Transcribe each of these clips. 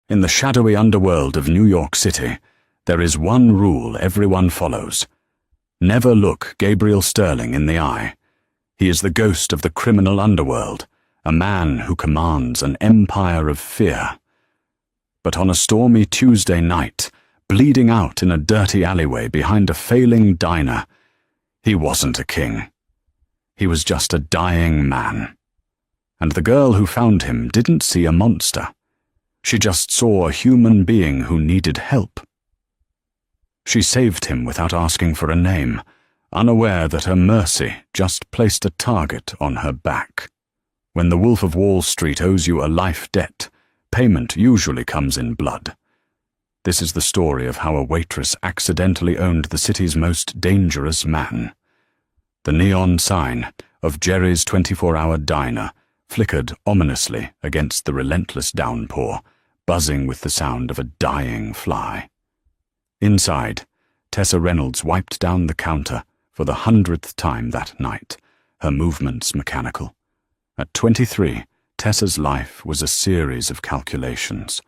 In the shadowy underworld of New York City, there is one rule everyone follows. Never look Gabriel Sterling in the eye. He is the ghost of the criminal underworld, a man who commands an empire of fear. But on a stormy Tuesday night, bleeding out in a dirty alleyway behind a failing diner, he wasn't a king. He was just a dying man. And the girl who found him didn't see a monster. She just saw a human being who needed help. She saved him without asking for a name, unaware that her mercy just placed a target on her back. When the Wolf of Wall Street owes you a life debt, payment usually comes in blood. This is the story of how a waitress accidentally owned the city's most dangerous man. The neon sign of Jerry's 24-hour diner flickered ominously against the relentless downpour, buzzing with the sound of a dying fly. Inside, Tessa Reynolds wiped down the counter for the 100th time that night, her movements mechanical. At 23, Tessa's life was a series of calculations.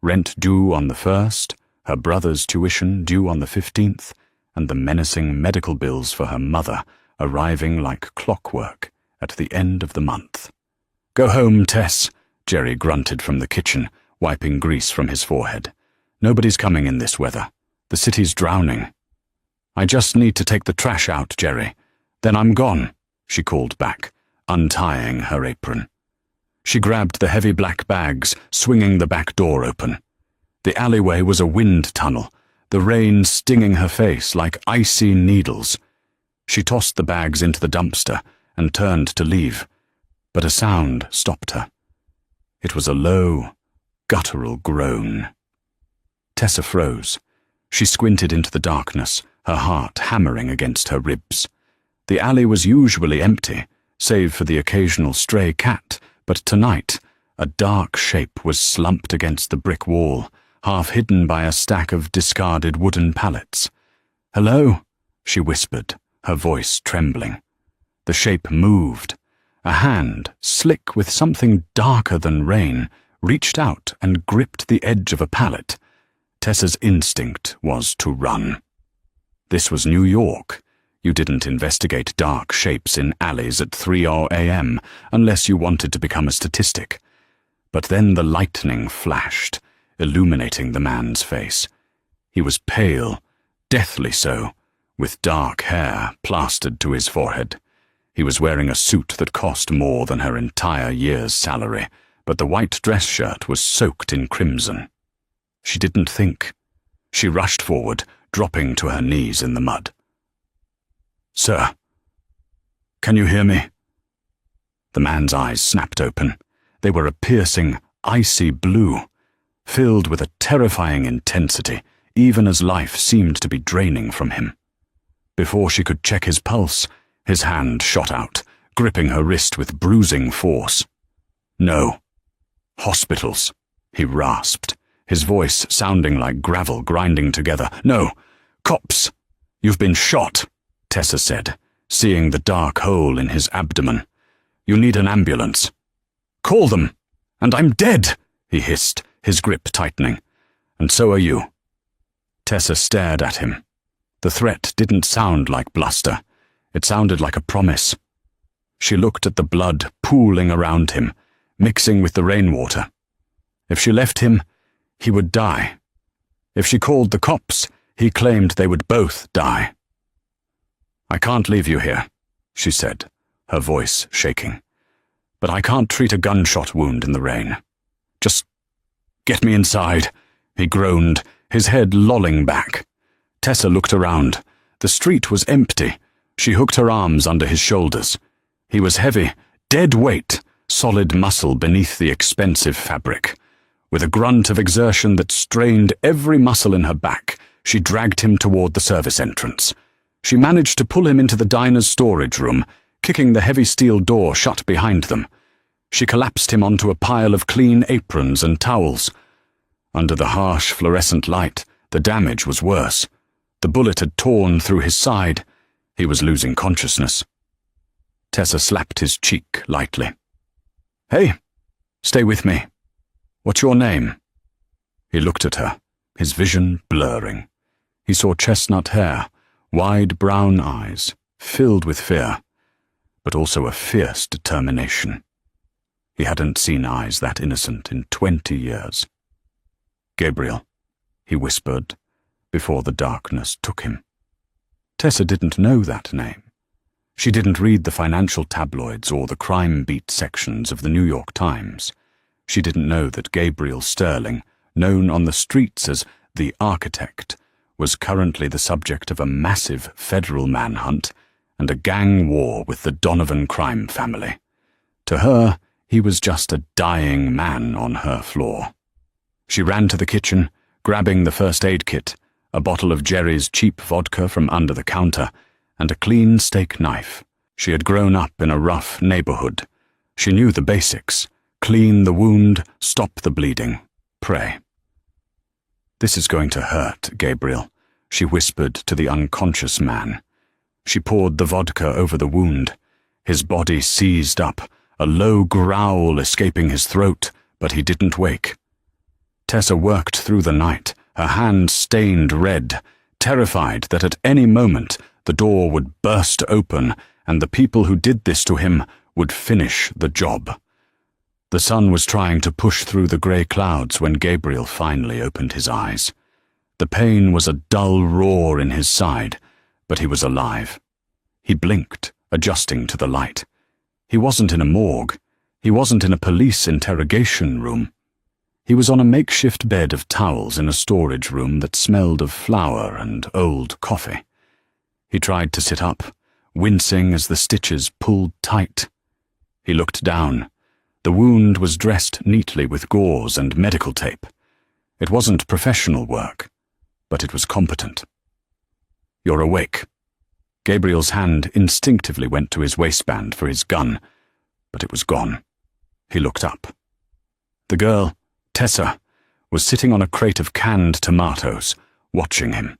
Rent due on the 1st, her brother's tuition due on the 15th, and the menacing medical bills for her mother arriving like clockwork at the end of the month. "Go home, Tess," Jerry grunted from the kitchen, wiping grease from his forehead. "Nobody's coming in this weather. The city's drowning." "I just need to take the trash out, Jerry. Then I'm gone," she called back, untying her apron. She grabbed the heavy black bags, swinging the back door open. The alleyway was a wind tunnel, the rain stinging her face like icy needles. She tossed the bags into the dumpster and turned to leave, but a sound stopped her. It was a low, guttural groan. Tessa froze. She squinted into the darkness, her heart hammering against her ribs. The alley was usually empty, save for the occasional stray cat, but tonight a dark shape was slumped against the brick wall, half hidden by a stack of discarded wooden pallets. "Hello?" she whispered, her voice trembling. The shape moved. A hand, slick with something darker than rain, reached out and gripped the edge of a pallet. Tessa's instinct was to run. This was New York. You didn't investigate dark shapes in alleys at 3 a.m. unless you wanted to become a statistic. But then the lightning flashed, illuminating the man's face. He was pale, deathly so, with dark hair plastered to his forehead. He was wearing a suit that cost more than her entire year's salary, but the white dress shirt was soaked in crimson. She didn't think. She rushed forward, dropping to her knees in the mud. "Sir, can you hear me?" The man's eyes snapped open. They were a piercing, icy blue, filled with a terrifying intensity, even as life seemed to be draining from him. Before she could check his pulse, his hand shot out, gripping her wrist with bruising force. "No. Hospitals," he rasped, his voice sounding like gravel grinding together. "No. Cops. You've been shot," Tessa said, seeing the dark hole in his abdomen. "You need an ambulance." "Call them, and I'm dead," he hissed, his grip tightening. "And so are you." Tessa stared at him. The threat didn't sound like bluster. It sounded like a promise. She looked at the blood pooling around him, mixing with the rainwater. If she left him, he would die. If she called the cops, he claimed they would both die. "I can't leave you here," she said, her voice shaking. "But I can't treat a gunshot wound in the rain. Just get me inside," he groaned, his head lolling back. Tessa looked around. The street was empty. She hooked her arms under his shoulders. He was heavy, dead weight, solid muscle beneath the expensive fabric. With a grunt of exertion that strained every muscle in her back, she dragged him toward the service entrance. She managed to pull him into the diner's storage room, kicking the heavy steel door shut behind them. She collapsed him onto a pile of clean aprons and towels. Under the harsh fluorescent light, the damage was worse. The bullet had torn through his side. He was losing consciousness. Tessa slapped his cheek lightly. "Hey, stay with me. What's your name?" He looked at her, his vision blurring. He saw chestnut hair, wide brown eyes, filled with fear, but also a fierce determination. He hadn't seen eyes that innocent in 20 years. "Gabriel," he whispered, before the darkness took him. Tessa didn't know that name. She didn't read the financial tabloids or the crime beat sections of the New York Times. She didn't know that Gabriel Sterling, known on the streets as the Architect, was currently the subject of a massive federal manhunt and a gang war with the Donovan crime family. To her, he was just a dying man on her floor. She ran to the kitchen, grabbing the first aid kit, a bottle of Jerry's cheap vodka from under the counter, and a clean steak knife. She had grown up in a rough neighborhood. She knew the basics: clean the wound, stop the bleeding, pray. "This is going to hurt, Gabriel," she whispered to the unconscious man. She poured the vodka over the wound. His body seized up, a low growl escaping his throat, but he didn't wake. Tessa worked through the night, her hand stained red, terrified that at any moment the door would burst open and the people who did this to him would finish the job. The sun was trying to push through the grey clouds when Gabriel finally opened his eyes. The pain was a dull roar in his side, but he was alive. He blinked, adjusting to the light. He wasn't in a morgue. He wasn't in a police interrogation room. He was on a makeshift bed of towels in a storage room that smelled of flour and old coffee. He tried to sit up, wincing as the stitches pulled tight. He looked down. The wound was dressed neatly with gauze and medical tape. It wasn't professional work, but it was competent. "You're awake." Gabriel's hand instinctively went to his waistband for his gun, but it was gone. He looked up. The girl, Tessa, was sitting on a crate of canned tomatoes, watching him.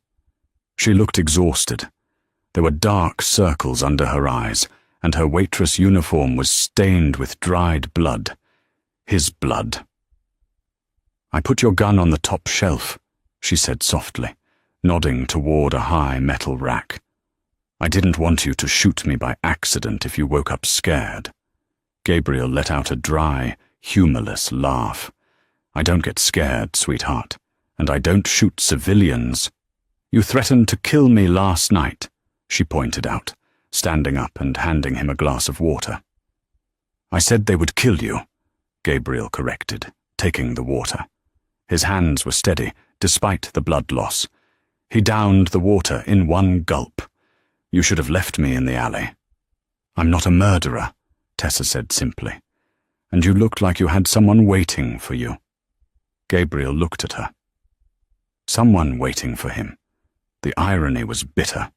She looked exhausted. There were dark circles under her eyes, and her waitress uniform was stained with dried blood. His blood. "I put your gun on the top shelf," she said softly, nodding toward a high metal rack. "I didn't want you to shoot me by accident if you woke up scared." Gabriel let out a dry, humorless laugh. "I don't get scared, sweetheart, and I don't shoot civilians. You threatened to kill me last night," she pointed out, standing up and handing him a glass of water. "I said they would kill you," Gabriel corrected, taking the water. His hands were steady, despite the blood loss. He downed the water in one gulp. "You should have left me in the alley." "I'm not a murderer," Tessa said simply. "And you looked like you had someone waiting for you." Gabriel looked at her. Someone waiting for him. The irony was bitter.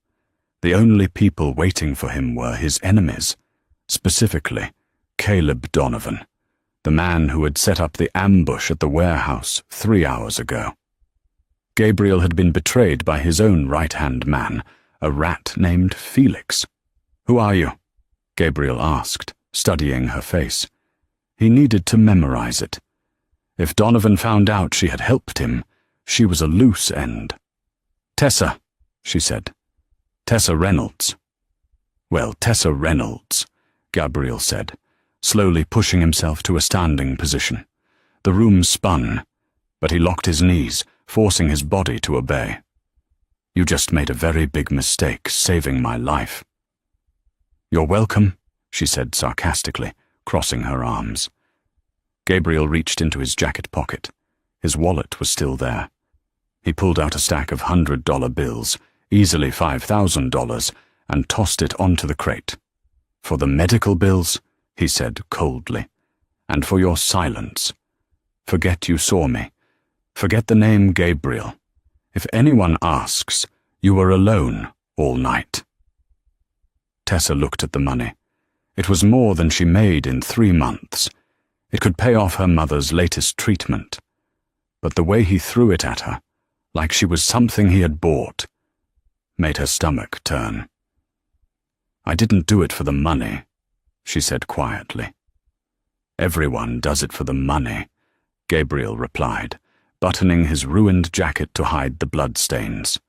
The only people waiting for him were his enemies, specifically Caleb Donovan, the man who had set up the ambush at the warehouse 3 hours ago. Gabriel had been betrayed by his own right-hand man, a rat named Felix. "Who are you?" Gabriel asked, studying her face. He needed to memorize it. If Donovan found out she had helped him, she was a loose end. "Tessa," she said. "Tessa Reynolds." "Well, Tessa Reynolds," Gabriel said, slowly pushing himself to a standing position. The room spun, but he locked his knees, forcing his body to obey. "You just made a very big mistake saving my life." "You're welcome," she said sarcastically, crossing her arms. Gabriel reached into his jacket pocket. His wallet was still there. He pulled out a stack of $100 bills, easily $5,000, and tossed it onto the crate. "For the medical bills," he said coldly, "and for your silence. Forget you saw me. Forget the name Gabriel. If anyone asks, you were alone all night." Tessa looked at the money. It was more than she made in 3 months. It could pay off her mother's latest treatment. But the way he threw it at her, like she was something he had bought, made her stomach turn. "I didn't do it for the money," she said quietly. "Everyone does it for the money," Gabriel replied, buttoning his ruined jacket to hide the bloodstains.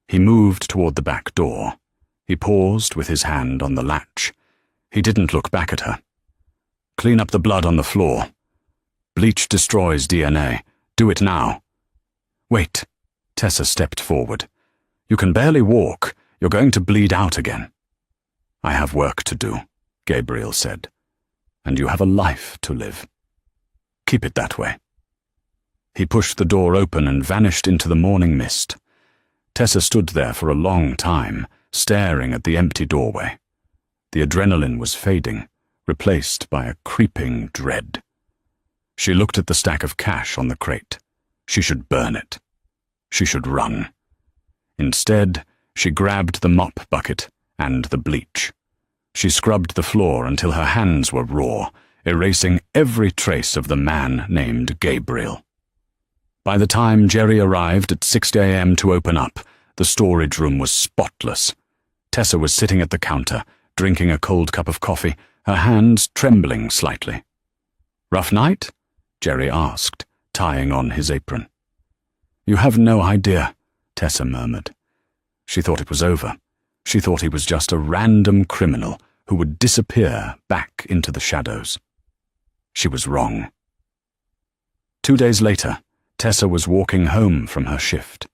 He moved toward the back door. He paused with his hand on the latch. He didn't look back at her. "Clean up the blood on the floor. Bleach destroys DNA. Do it now." "Wait." Tessa stepped forward. "You can barely walk. You're going to bleed out again." "I have work to do," Gabriel said. "And you have a life to live. Keep it that way." He pushed the door open and vanished into the morning mist. Tessa stood there for a long time, staring at the empty doorway. The adrenaline was fading, replaced by a creeping dread. She looked at the stack of cash on the crate. She should burn it. She should run. Instead, she grabbed the mop bucket and the bleach. She scrubbed the floor until her hands were raw, erasing every trace of the man named Gabriel. By the time Jerry arrived at 6 a.m. to open up, the storage room was spotless. Tessa was sitting at the counter, drinking a cold cup of coffee, her hands trembling slightly. "Rough night?" Jerry asked, tying on his apron. "You have no idea," Tessa murmured. She thought it was over. She thought he was just a random criminal who would disappear back into the shadows. She was wrong. 2 days later, Tessa was walking home from her shift.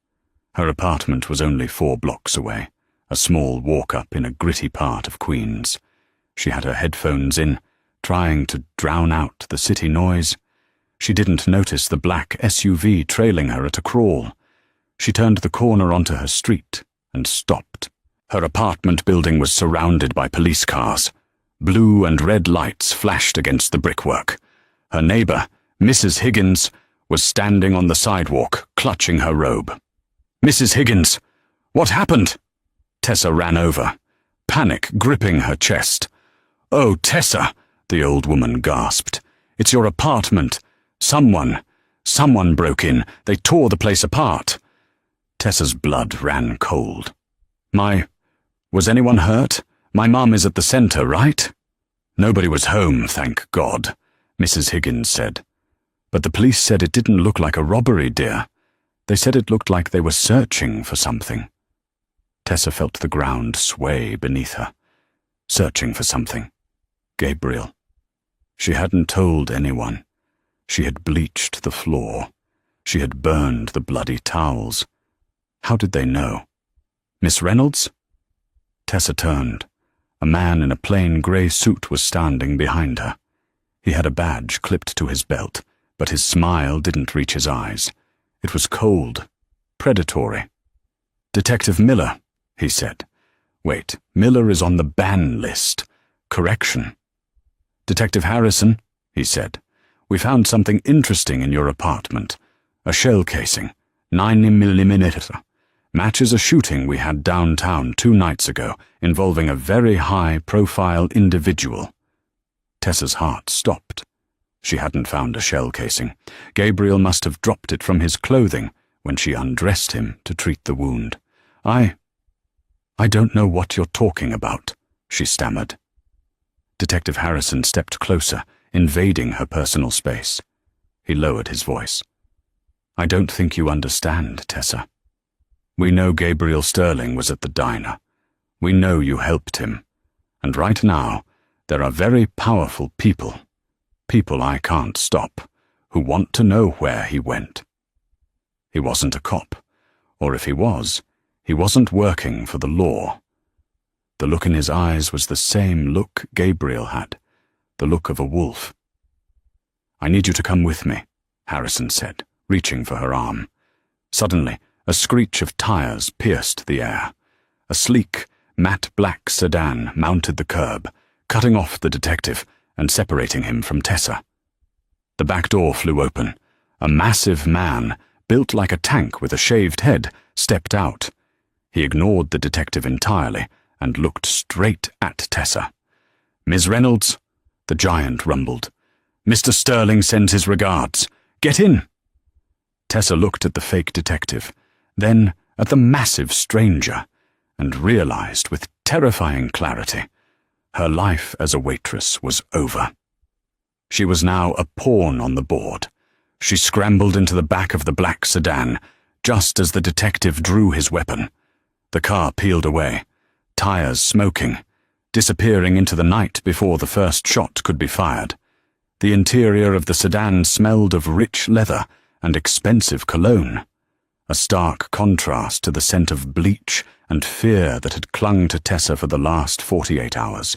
Her apartment was only 4 blocks away, a small walk-up in a gritty part of Queens. She had her headphones in, trying to drown out the city noise. She didn't notice the black SUV trailing her at a crawl. She turned the corner onto her street and stopped. Her apartment building was surrounded by police cars. Blue and red lights flashed against the brickwork. Her neighbor, Mrs. Higgins, was standing on the sidewalk, clutching her robe. "Mrs. Higgins, what happened?" Tessa ran over, panic gripping her chest. "Oh, Tessa," the old woman gasped. "It's your apartment. Someone broke in. They tore the place apart." Tessa's blood ran cold. Was anyone hurt? My mum is at the center, right?" "Nobody was home, thank God," Mrs. Higgins said. "But the police said it didn't look like a robbery, dear. They said it looked like they were searching for something." Tessa felt the ground sway beneath her. Searching for something. Gabriel. She hadn't told anyone. She had bleached the floor. She had burned the bloody towels. How did they know? "Miss Reynolds?" Tessa turned. A man in a plain grey suit was standing behind her. He had a badge clipped to his belt, but his smile didn't reach his eyes. It was cold, predatory. "Detective Miller," he said. "Wait, Miller is on the ban list. Correction." "Detective Harrison," he said. "We found something interesting in your apartment. A shell casing, 9mm. Matches a shooting we had downtown 2 nights ago involving a very high-profile individual." Tessa's heart stopped. She hadn't found a shell casing. Gabriel must have dropped it from his clothing when she undressed him to treat the wound. I don't know what you're talking about," she stammered. Detective Harrison stepped closer, invading her personal space. He lowered his voice. "I don't think you understand, Tessa. We know Gabriel Sterling was at the diner. We know you helped him. And right now, there are very powerful people I can't stop, who want to know where he went. He wasn't a cop, or if he wasn't working for the law." The look in his eyes was the same look Gabriel had, the look of a wolf. "I need you to come with me," Harrison said, reaching for her arm. Suddenly, a screech of tires pierced the air. A sleek, matte black sedan mounted the curb, cutting off the detective and separating him from Tessa. The back door flew open. A massive man, built like a tank with a shaved head, stepped out. He ignored the detective entirely and looked straight at Tessa. "Ms. Reynolds," the giant rumbled. "Mr. Sterling sends his regards. Get in." Tessa looked at the fake detective, then at the massive stranger, and realized with terrifying clarity her life as a waitress was over. She was now a pawn on the board, She scrambled into the back of the black sedan, just as the detective drew his weapon. The car peeled away, tires smoking, disappearing into the night before the first shot could be fired. The interior of the sedan smelled of rich leather and expensive cologne, a stark contrast to the scent of bleach and fear that had clung to Tessa for the last 48 hours.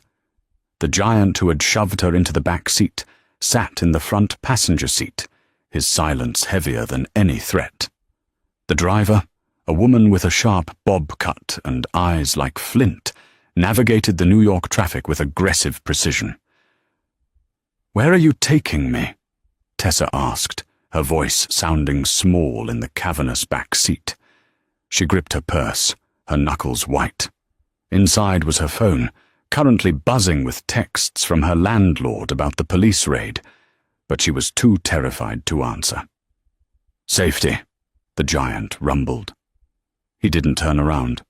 The giant who had shoved her into the back seat sat in the front passenger seat, his silence heavier than any threat. The driver, a woman with a sharp bob cut and eyes like flint, navigated the New York traffic with aggressive precision. "Where are you taking me?" Tessa asked, her voice sounding small in the cavernous back seat. She gripped her purse, her knuckles white. Inside was her phone, currently buzzing with texts from her landlord about the police raid, but she was too terrified to answer. "Safety," the giant rumbled. He didn't turn around.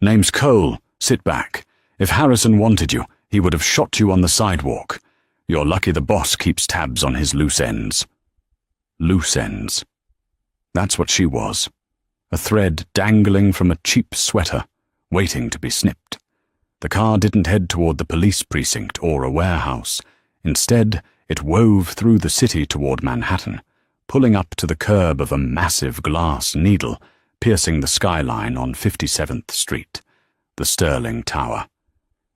"Name's Cole. Sit back. If Harrison wanted you, he would have shot you on the sidewalk. You're lucky the boss keeps tabs on his loose ends." Loose ends. That's what she was. A thread dangling from a cheap sweater, waiting to be snipped. The car didn't head toward the police precinct or a warehouse. Instead, it wove through the city toward Manhattan, pulling up to the curb of a massive glass needle, piercing the skyline on 57th Street, the Sterling Tower.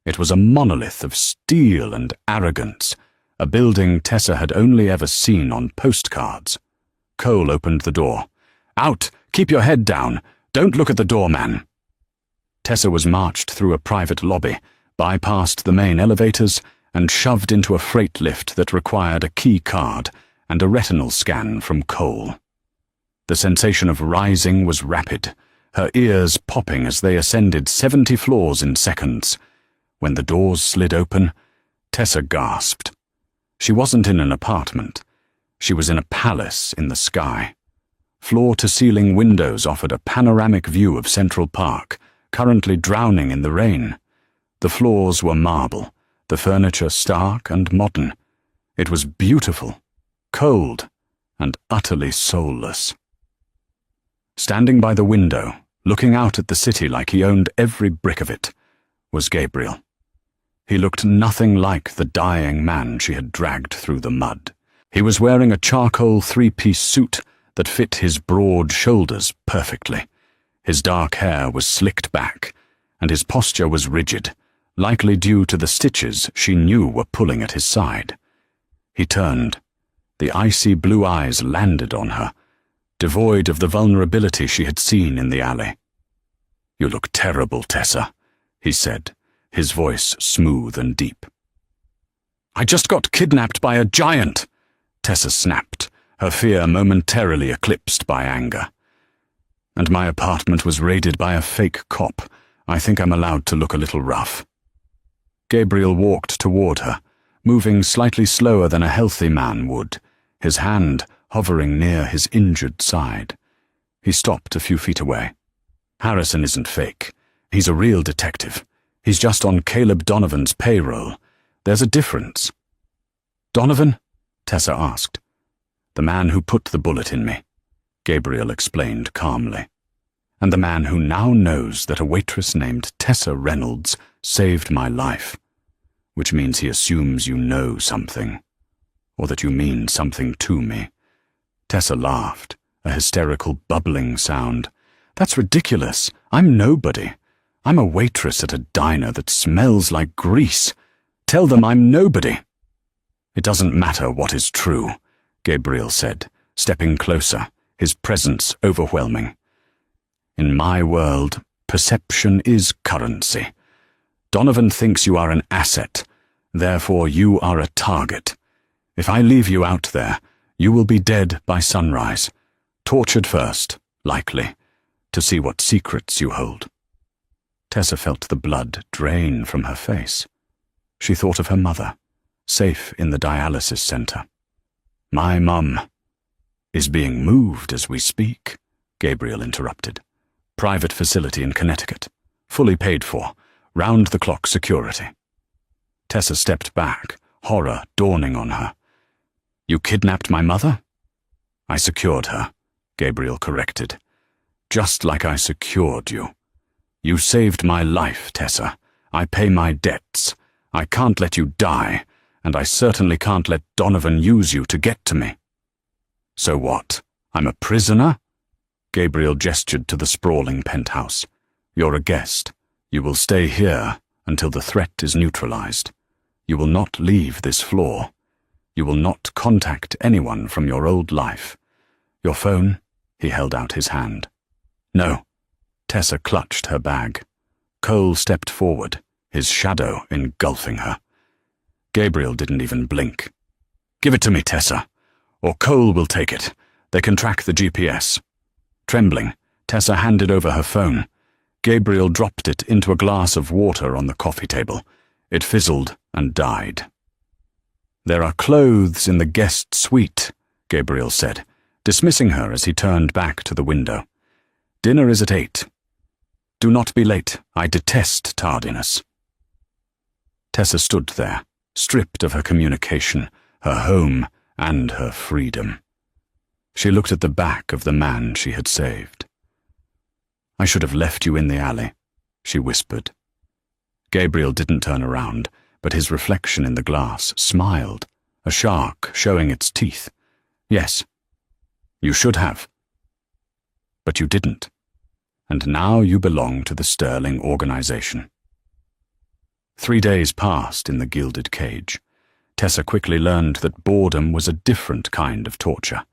It was a monolith of steel and arrogance, a building Tessa had only ever seen on postcards. Cole opened the door. "Out! Keep your head down! Don't look at the doorman!" Tessa was marched through a private lobby, bypassed the main elevators, and shoved into a freight lift that required a key card and a retinal scan from Cole. The sensation of rising was rapid, her ears popping as they ascended 70 floors in seconds. When the doors slid open, Tessa gasped. She wasn't in an apartment. She was in a palace in the sky. Floor-to-ceiling windows offered a panoramic view of Central Park, currently drowning in the rain. The floors were marble, the furniture stark and modern. It was beautiful, cold, and utterly soulless. Standing by the window, looking out at the city like he owned every brick of it, was Gabriel. He looked nothing like the dying man she had dragged through the mud. He was wearing a charcoal three-piece suit that fit his broad shoulders perfectly. His dark hair was slicked back, and his posture was rigid, likely due to the stitches she knew were pulling at his side. He turned. The icy blue eyes landed on her, devoid of the vulnerability she had seen in the alley. "You look terrible, Tessa," he said, his voice smooth and deep. "I just got kidnapped by a giant," Tessa snapped, her fear momentarily eclipsed by anger. "And my apartment was raided by a fake cop. I think I'm allowed to look a little rough." Gabriel walked toward her, moving slightly slower than a healthy man would, his hand hovering near his injured side. He stopped a few feet away. "Harrison isn't fake. He's a real detective. He's just on Caleb Donovan's payroll. There's a difference." "Donovan?" Tessa asked. "The man who put the bullet in me," Gabriel explained calmly. "And the man who now knows that a waitress named Tessa Reynolds saved my life, which means he assumes you know something, or that you mean something to me." Tessa laughed, a hysterical bubbling sound. "That's ridiculous. I'm nobody. I'm a waitress at a diner that smells like grease. Tell them I'm nobody." "It doesn't matter what is true," Gabriel said, stepping closer, his presence overwhelming. "In my world, perception is currency. Donovan thinks you are an asset, therefore you are a target. If I leave you out there, you will be dead by sunrise, tortured first, likely, to see what secrets you hold." Tessa felt the blood drain from her face. She thought of her mother, safe in the dialysis center. "My mum is being moved as we speak," Gabriel interrupted. "Private facility in Connecticut, fully paid for, round-the-clock security." Tessa stepped back, horror dawning on her. "You kidnapped my mother?" I secured her, Gabriel corrected. Just like I secured you. You saved my life, Tessa. I pay my debts. I can't let you die, and I certainly can't let Donovan use you to get to me. So what? I'm a prisoner? Gabriel gestured to the sprawling penthouse. You're a guest. You will stay here until the threat is neutralized. You will not leave this floor. You will not contact anyone from your old life. Your phone? He held out his hand. No. Tessa clutched her bag. Cole stepped forward, his shadow engulfing her. Gabriel didn't even blink. Give it to me, Tessa, or Cole will take it. They can track the GPS. Trembling, Tessa handed over her phone. Gabriel dropped it into a glass of water on the coffee table. It fizzled and died. There are clothes in the guest suite, Gabriel said, dismissing her as he turned back to the window. Dinner is at 8. Do not be late. I detest tardiness. Tessa stood there, stripped of her communication, her home, and her freedom. She looked at the back of the man she had saved. I should have left you in the alley, she whispered. Gabriel didn't turn around, but his reflection in the glass smiled, a shark showing its teeth. Yes, you should have. But you didn't. And now you belong to the Sterling organization. 3 days passed in the gilded cage. Tessa quickly learned that boredom was a different kind of torture.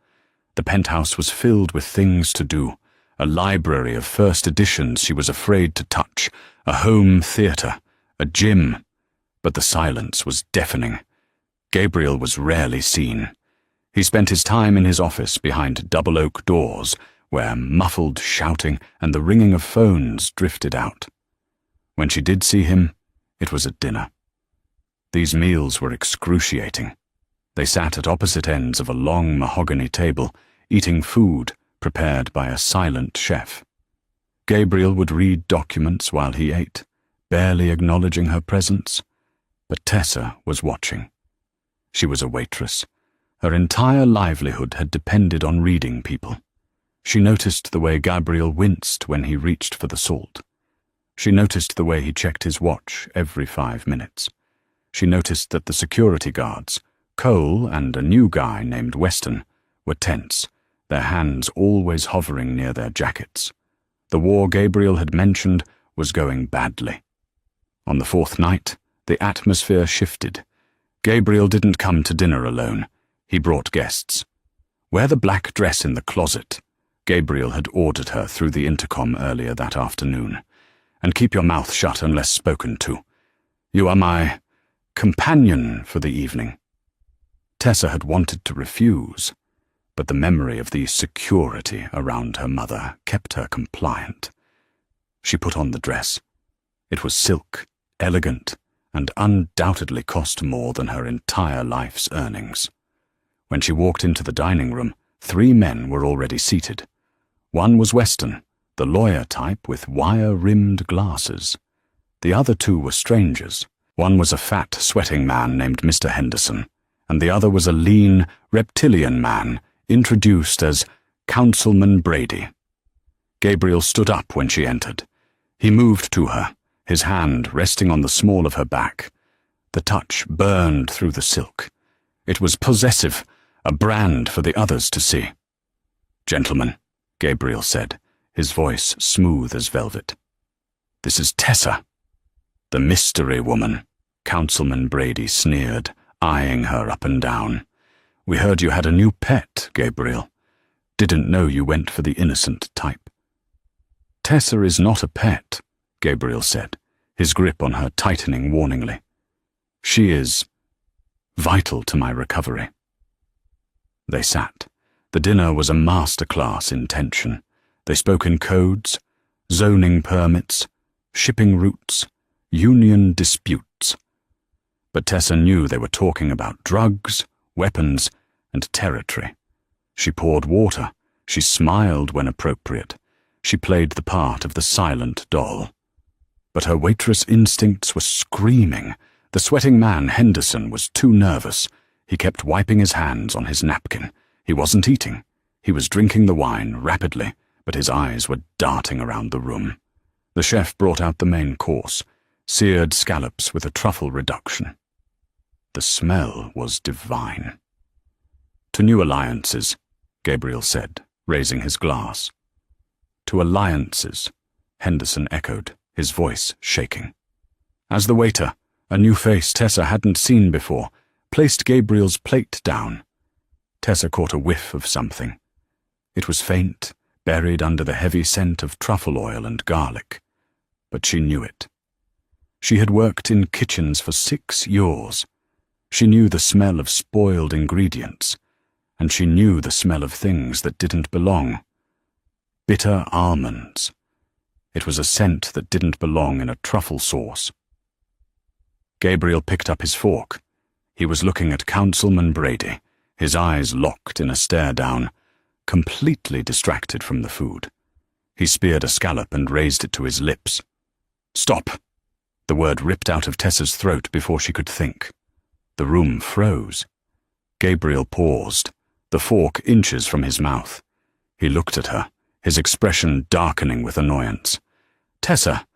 The penthouse was filled with things to do, a library of first editions she was afraid to touch, a home theater, a gym. But the silence was deafening. Gabriel was rarely seen. He spent his time in his office behind double oak doors, where muffled shouting and the ringing of phones drifted out. When she did see him, it was at dinner. These meals were excruciating. They sat at opposite ends of a long mahogany table, eating food prepared by a silent chef. Gabriel would read documents while he ate, barely acknowledging her presence. But Tessa was watching. She was a waitress. Her entire livelihood had depended on reading people. She noticed the way Gabriel winced when he reached for the salt. She noticed the way he checked his watch every 5 minutes. She noticed that the security guards, Cole and a new guy named Weston, were tense, their hands always hovering near their jackets. The war Gabriel had mentioned was going badly. On the 4th night, the atmosphere shifted. Gabriel didn't come to dinner alone. He brought guests. Wear the black dress in the closet, Gabriel had ordered her through the intercom earlier that afternoon. And keep your mouth shut unless spoken to. You are my companion for the evening. Tessa had wanted to refuse, but the memory of the security around her mother kept her compliant. She put on the dress. It was silk, elegant, and undoubtedly cost more than her entire life's earnings. When she walked into the dining room, 3 men were already seated. One was Weston, the lawyer type with wire-rimmed glasses. The other 2 were strangers. One was a fat, sweating man named Mr. Henderson, and the other was a lean, reptilian man, introduced as Councilman Brady. Gabriel stood up when she entered. He moved to her, his hand resting on the small of her back. The touch burned through the silk. It was possessive, a brand for the others to see. "Gentlemen," Gabriel said, his voice smooth as velvet. "This is Tessa." "The mystery woman," Councilman Brady sneered, eyeing her up and down. "We heard you had a new pet, Gabriel. Didn't know you went for the innocent type." "Tessa is not a pet," Gabriel said, his grip on her tightening warningly. "She is vital to my recovery." They sat. The dinner was a masterclass in tension. They spoke in codes, zoning permits, shipping routes, union disputes. But Tessa knew they were talking about drugs, weapons, and territory. She poured water. She smiled when appropriate. She played the part of the silent doll. But her waitress instincts were screaming. The sweating man, Henderson, was too nervous. He kept wiping his hands on his napkin. He wasn't eating. He was drinking the wine rapidly, but his eyes were darting around the room. The chef brought out the main course, seared scallops with a truffle reduction. The smell was divine. "To new alliances," Gabriel said, raising his glass. "To alliances," Henderson echoed, his voice shaking. As the waiter, a new face Tessa hadn't seen before, placed Gabriel's plate down, Tessa caught a whiff of something. It was faint, buried under the heavy scent of truffle oil and garlic. But she knew it. She had worked in kitchens for 6 years. She knew the smell of spoiled ingredients, and she knew the smell of things that didn't belong. Bitter almonds. It was a scent that didn't belong in a truffle sauce. Gabriel picked up his fork. He was looking at Councilman Brady, his eyes locked in a stare down, completely distracted from the food. He speared a scallop and raised it to his lips. "Stop!" The word ripped out of Tessa's throat before she could think. The room froze. Gabriel paused, the fork inches from his mouth. He looked at her, his expression darkening with annoyance. "Tessa,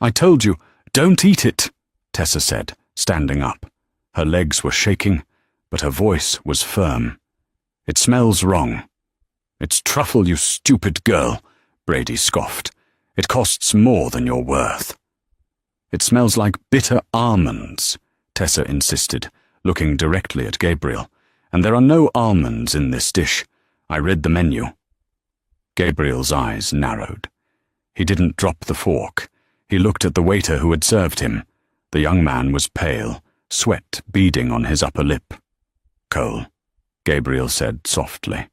I told you, don't eat it," Tessa said, standing up. Her legs were shaking, but her voice was firm. "It smells wrong." "It's truffle, you stupid girl," Brady scoffed. "It costs more than you're worth." "It smells like bitter almonds," Tessa insisted, looking directly at Gabriel. "And there are no almonds in this dish. I read the menu." Gabriel's eyes narrowed. He didn't drop the fork. He looked at the waiter who had served him. The young man was pale, sweat beading on his upper lip. "Cole," Gabriel said softly.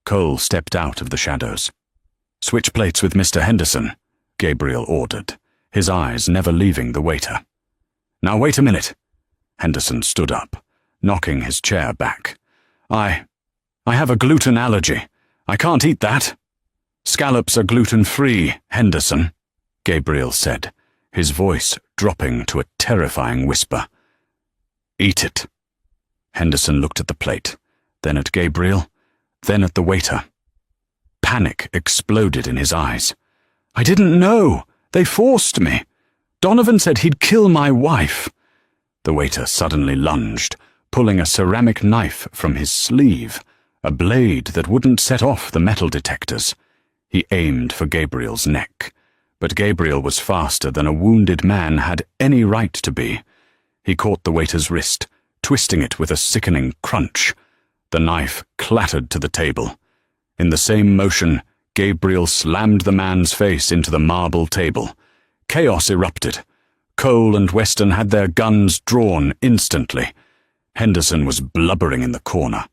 Cole stepped out of the shadows. "Switch plates with Mr. Henderson," Gabriel ordered, his eyes never leaving the waiter. "Now wait a minute." Henderson stood up, knocking his chair back. I have a gluten allergy. I can't eat that." "Scallops are gluten-free, Henderson," Gabriel said, his voice dropping to a terrifying whisper. "Eat it." Henderson looked at the plate, then at Gabriel, then at the waiter. Panic exploded in his eyes. "I didn't know. They forced me. Donovan said he'd kill my wife." The waiter suddenly lunged, pulling a ceramic knife from his sleeve, a blade that wouldn't set off the metal detectors. He aimed for Gabriel's neck, but Gabriel was faster than a wounded man had any right to be. He caught the waiter's wrist, twisting it with a sickening crunch. The knife clattered to the table. In the same motion, Gabriel slammed the man's face into the marble table. Chaos erupted. Cole and Weston had their guns drawn instantly. Henderson was blubbering in the corner.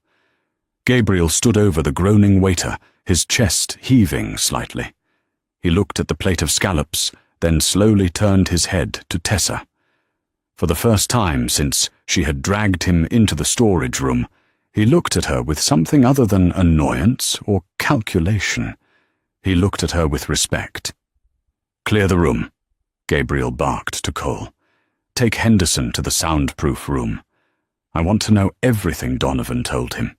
Gabriel stood over the groaning waiter, his chest heaving slightly. He looked at the plate of scallops, then slowly turned his head to Tessa. For the first time since she had dragged him into the storage room, he looked at her with something other than annoyance or calculation. He looked at her with respect. "Clear the room," Gabriel barked to Cole. "Take Henderson to the soundproof room. I want to know everything Donovan told him."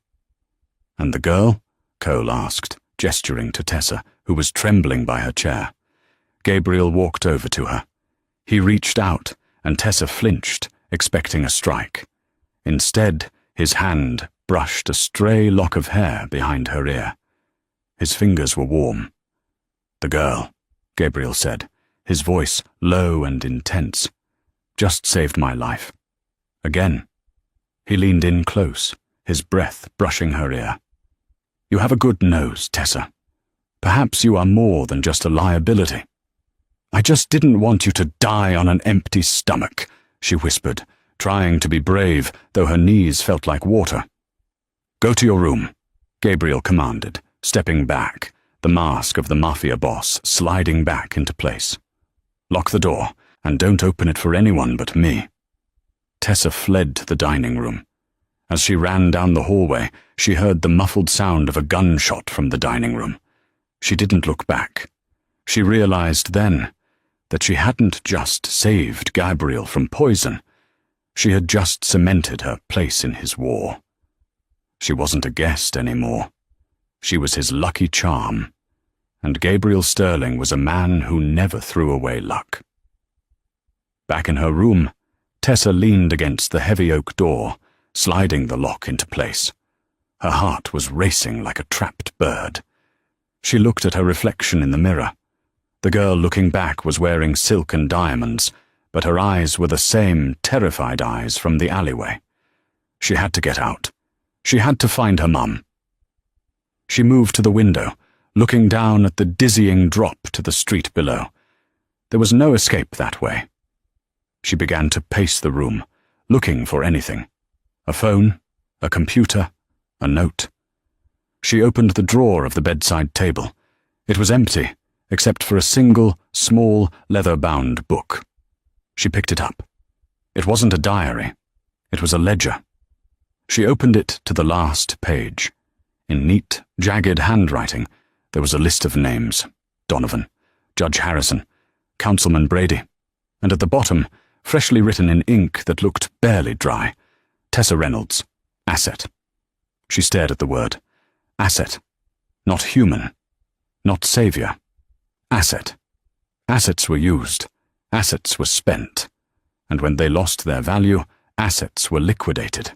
"And the girl?" Cole asked, gesturing to Tessa, who was trembling by her chair. Gabriel walked over to her. He reached out, and Tessa flinched, expecting a strike. Instead, his hand brushed a stray lock of hair behind her ear. His fingers were warm. "The girl," Gabriel said, his voice low and intense, "just saved my life. Again." He leaned in close, his breath brushing her ear. "You have a good nose, Tessa. Perhaps you are more than just a liability." "I just didn't want you to die on an empty stomach," she whispered, trying to be brave, though her knees felt like water. "Go to your room," Gabriel commanded, stepping back, the mask of the Mafia boss sliding back into place. "Lock the door, and don't open it for anyone but me." Tessa fled to the dining room. As she ran down the hallway, she heard the muffled sound of a gunshot from the dining room. She didn't look back. She realized then that she hadn't just saved Gabriel from poison. She had just cemented her place in his war. She wasn't a guest anymore. She was his lucky charm, and Gabriel Sterling was a man who never threw away luck. Back in her room, Tessa leaned against the heavy oak door, sliding the lock into place. Her heart was racing like a trapped bird. She looked at her reflection in the mirror. The girl looking back was wearing silk and diamonds, but her eyes were the same terrified eyes from the alleyway. She had to get out. She had to find her mum. She moved to the window, looking down at the dizzying drop to the street below. There was no escape that way. She began to pace the room, looking for anything. A phone, a computer, a note. She opened the drawer of the bedside table. It was empty, except for a single, small, leather-bound book. She picked it up. It wasn't a diary. It was a ledger. She opened it to the last page. In neat, jagged handwriting, there was a list of names: Donovan, Judge Harrison, Councilman Brady, and at the bottom, freshly written in ink that looked barely dry, Tessa Reynolds, asset. She stared at the word. Asset. Not human. Not savior. Asset. Assets were used. Assets were spent. And when they lost their value, assets were liquidated.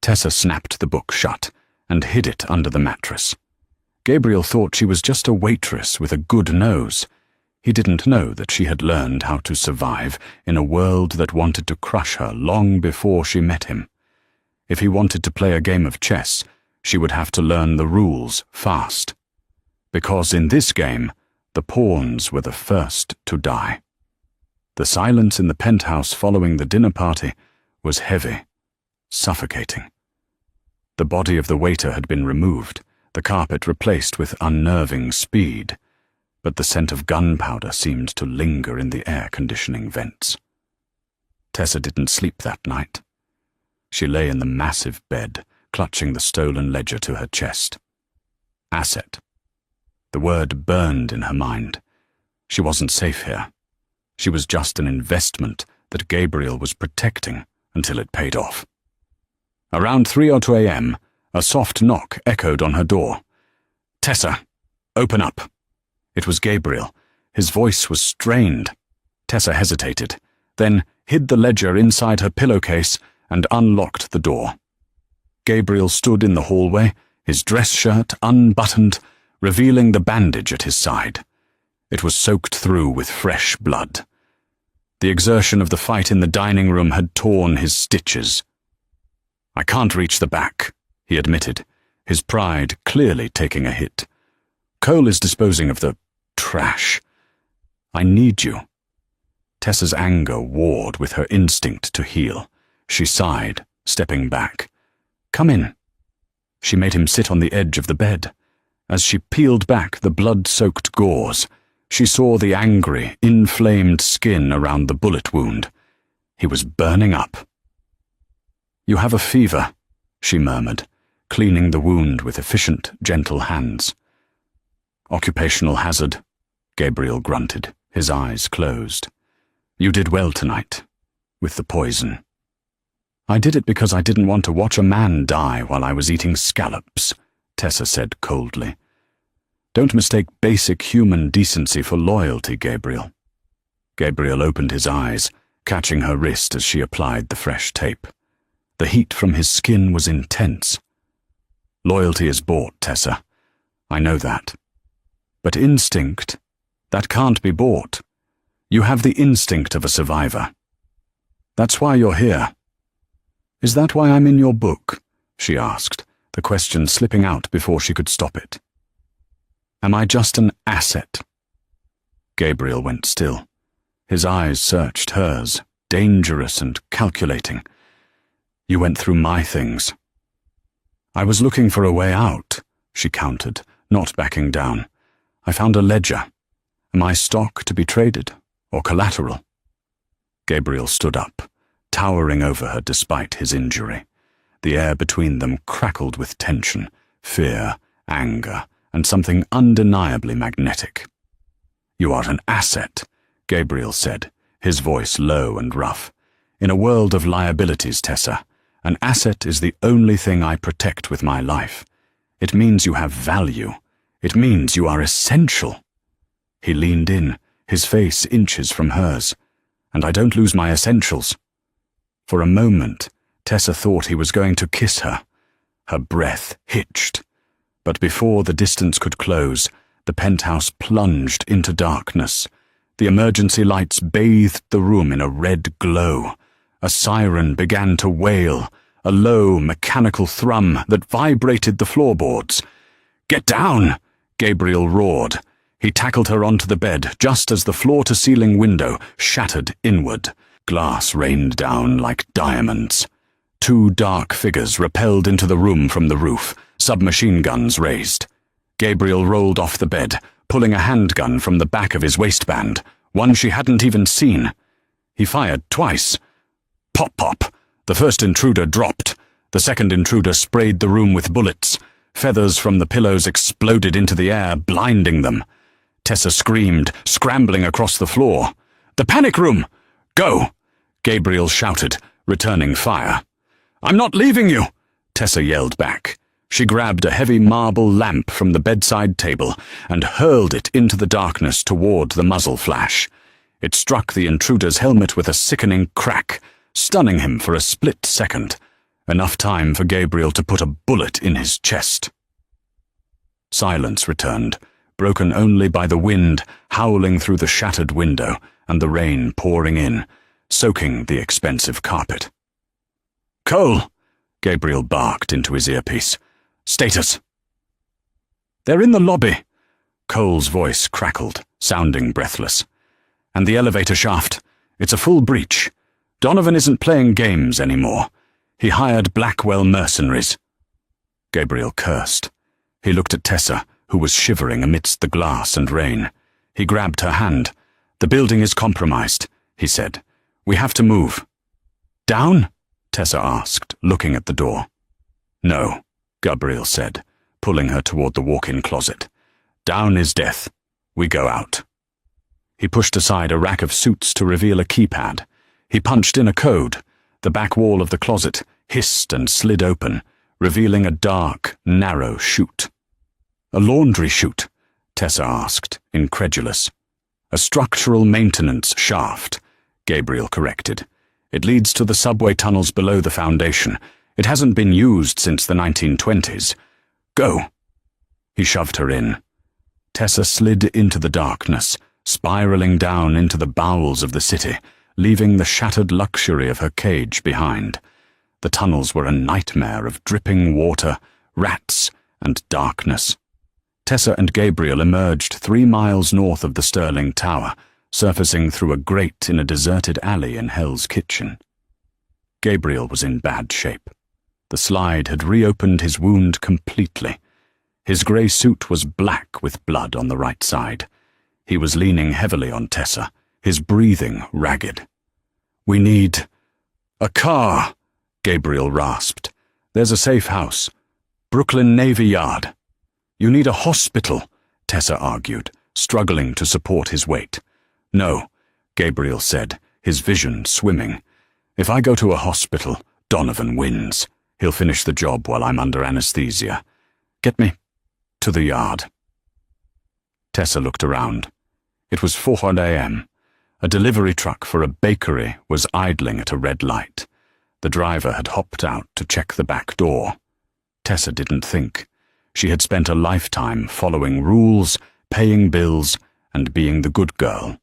Tessa snapped the book shut and hid it under the mattress. Gabriel thought she was just a waitress with a good nose. He didn't know that she had learned how to survive in a world that wanted to crush her long before she met him. If he wanted to play a game of chess, she would have to learn the rules fast. Because in this game, the pawns were the first to die. The silence in the penthouse following the dinner party was heavy, suffocating. The body of the waiter had been removed, the carpet replaced with unnerving speed, but the scent of gunpowder seemed to linger in the air-conditioning vents. Tessa didn't sleep that night. She lay in the massive bed, clutching the stolen ledger to her chest. Asset. The word burned in her mind. She wasn't safe here. She was just an investment that Gabriel was protecting until it paid off. Around 3:02 a.m., a soft knock echoed on her door. "Tessa, open up." It was Gabriel. His voice was strained. Tessa hesitated, then hid the ledger inside her pillowcase and unlocked the door. Gabriel stood in the hallway, his dress shirt unbuttoned, revealing the bandage at his side. It was soaked through with fresh blood. The exertion of the fight in the dining room had torn his stitches. "I can't reach the back," he admitted, his pride clearly taking a hit. "Cole is disposing of the trash. I need you." Tessa's anger warred with her instinct to heal. She sighed, stepping back. "Come in." She made him sit on the edge of the bed. As she peeled back the blood-soaked gauze, she saw the angry, inflamed skin around the bullet wound. He was burning up. "You have a fever," she murmured, cleaning the wound with efficient, gentle hands. "Occupational hazard," Gabriel grunted, his eyes closed. "You did well tonight, with the poison." "I did it because I didn't want to watch a man die while I was eating scallops," Tessa said coldly. "Don't mistake basic human decency for loyalty, Gabriel." Gabriel opened his eyes, catching her wrist as she applied the fresh tape. The heat from his skin was intense. "Loyalty is bought, Tessa. I know that. But instinct, that can't be bought. You have the instinct of a survivor. That's why you're here." "Is that why I'm in your book?" she asked, the question slipping out before she could stop it. "Am I just an asset?" Gabriel went still. His eyes searched hers, dangerous and calculating. "You went through my things." "I was looking for a way out," she countered, not backing down. "I found a ledger. Am I stock to be traded, or collateral?" Gabriel stood up, towering over her despite his injury. The air between them crackled with tension, fear, anger, and something undeniably magnetic. "You are an asset," Gabriel said, his voice low and rough. "In a world of liabilities, Tessa, an asset is the only thing I protect with my life. It means you have value. It means you are essential. He leaned in, his face inches from hers. And I don't lose my essentials. For a moment, Tessa thought he was going to kiss her. Her breath hitched. But before the distance could close, the penthouse plunged into darkness. The emergency lights bathed the room in a red glow. A siren began to wail, a low, mechanical thrum that vibrated the floorboards. "Get down!" Gabriel roared. He tackled her onto the bed just as the floor-to-ceiling window shattered inward. Glass rained down like diamonds. Two dark figures rappelled into the room from the roof, submachine guns raised. Gabriel rolled off the bed, pulling a handgun from the back of his waistband, one she hadn't even seen. He fired twice. Pop, pop. The first intruder dropped. The second intruder sprayed the room with bullets. Feathers from the pillows exploded into the air, blinding them. Tessa screamed, scrambling across the floor. "The panic room! Go!" Gabriel shouted, returning fire. "I'm not leaving you!" Tessa yelled back. She grabbed a heavy marble lamp from the bedside table and hurled it into the darkness toward the muzzle flash. It struck the intruder's helmet with a sickening crack, stunning him for a split second, enough time for Gabriel to put a bullet in his chest. Silence returned, broken only by the wind howling through the shattered window and the rain pouring in, soaking the expensive carpet. "Cole!" Gabriel barked into his earpiece. "Status." "They're in the lobby." Cole's voice crackled, sounding breathless. "And the elevator shaft. It's a full breach. Donovan isn't playing games anymore. He hired Blackwell mercenaries." Gabriel cursed. He looked at Tessa, who was shivering amidst the glass and rain. He grabbed her hand. "The building is compromised," he said. "We have to move." "Down?" Tessa asked, looking at the door. "No," Gabriel said, pulling her toward the walk-in closet. "Down is death. We go out." He pushed aside a rack of suits to reveal a keypad. He punched in a code. The back wall of the closet hissed and slid open, revealing a dark, narrow chute. "A laundry chute?" Tessa asked, incredulous. "A structural maintenance shaft," Gabriel corrected. "It leads to the subway tunnels below the foundation. It hasn't been used since the 1920s. Go." He shoved her in. Tessa slid into the darkness, spiraling down into the bowels of the city, leaving the shattered luxury of her cage behind. The tunnels were a nightmare of dripping water, rats, and darkness. Tessa and Gabriel emerged 3 miles north of the Sterling Tower, surfacing through a grate in a deserted alley in Hell's Kitchen. Gabriel was in bad shape. The slide had reopened his wound completely. His grey suit was black with blood on the right side. He was leaning heavily on Tessa, his breathing ragged. "We need a car," Gabriel rasped. "There's a safe house. Brooklyn Navy Yard." "You need a hospital," Tessa argued, struggling to support his weight. "No," Gabriel said, his vision swimming. "If I go to a hospital, Donovan wins. He'll finish the job while I'm under anesthesia. Get me to the yard." Tessa looked around. It was 4 a.m. A delivery truck for a bakery was idling at a red light. The driver had hopped out to check the back door. Tessa didn't think. She had spent a lifetime following rules, paying bills, and being the good girl.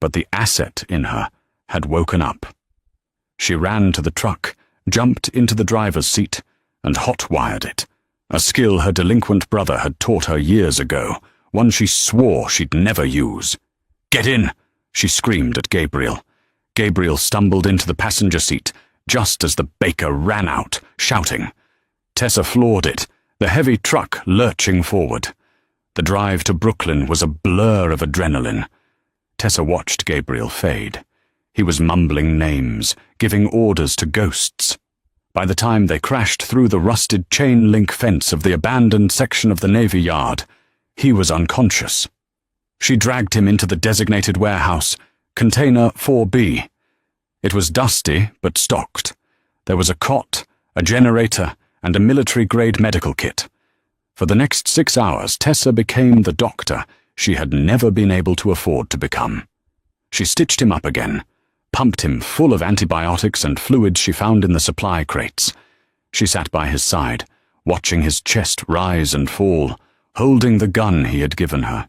But the asset in her had woken up. She ran to the truck, jumped into the driver's seat, and hot-wired it, a skill her delinquent brother had taught her years ago, one she swore she'd never use. "Get in!" she screamed at Gabriel. Gabriel stumbled into the passenger seat, just as the baker ran out, shouting. Tessa floored it, the heavy truck lurching forward. The drive to Brooklyn was a blur of adrenaline. Tessa watched Gabriel fade. He was mumbling names, giving orders to ghosts. By the time they crashed through the rusted chain-link fence of the abandoned section of the Navy Yard, he was unconscious. She dragged him into the designated warehouse, Container 4B. It was dusty but stocked. There was a cot, a generator, and a military-grade medical kit. For the next 6 hours, Tessa became the doctor she had never been able to afford to become. She stitched him up again, pumped him full of antibiotics and fluids she found in the supply crates. She sat by his side, watching his chest rise and fall, holding the gun he had given her.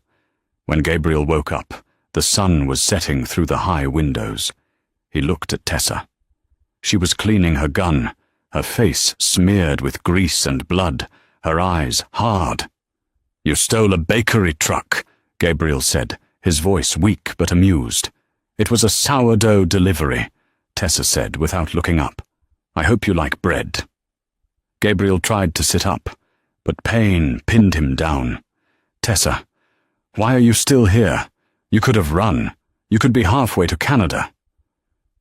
When Gabriel woke up, the sun was setting through the high windows. He looked at Tessa. She was cleaning her gun, her face smeared with grease and blood, her eyes hard. "You stole a bakery truck," Gabriel said, his voice weak but amused. "It was a sourdough delivery," Tessa said without looking up. "I hope you like bread." Gabriel tried to sit up, but pain pinned him down. "Tessa, why are you still here? You could have run. You could be halfway to Canada."